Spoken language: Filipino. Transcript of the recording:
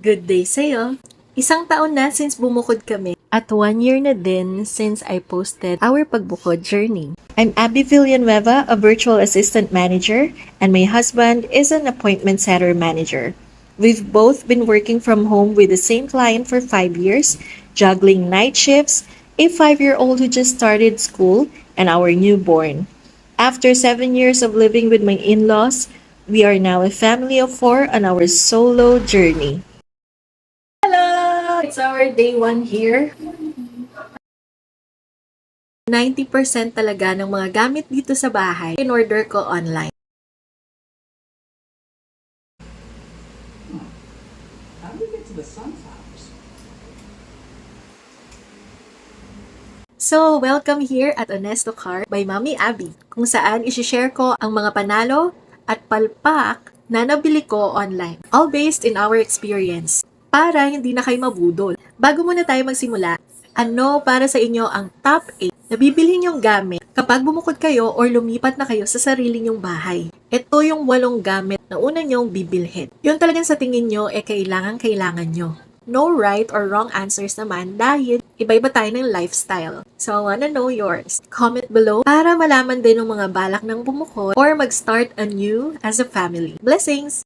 Good day sa'yo! Isang taon na since bumukod kami at 1 year na din since I posted our pagbukod journey. I'm Abby Villanueva, a virtual assistant manager, and my husband is an appointment setter manager. We've both been working from home with the same client for 5 years, juggling night shifts, a 5-year-old who just started school, and our newborn. After 7 years of living with my in-laws, we are now a family of 4 on our solo journey. Hello! It's our day 1 here. 90% talaga ng mga gamit dito sa bahay, in-order ko online. How do we get to the sunflowers? So, welcome here at Honesto Car by Mami Abby, kung saan isi-share ko ang mga panalo at palpak na nabili ko online. All based in our experience, para hindi na kayo mabudol. Bago muna tayo magsimula, ano para sa inyo ang top 8 na bibilhin yung gamit kapag bumukod kayo or lumipat na kayo sa sarili nyong bahay? Ito yung 8 gamit na una nyong bibilhin. Yun talagang sa tingin nyo, kailangan nyo. No right or wrong answers naman dahil iba-iba tayo ng lifestyle. So, I wanna know yours. Comment below para malaman din ng mga balak ng bumukod or mag-start anew as a family. Blessings!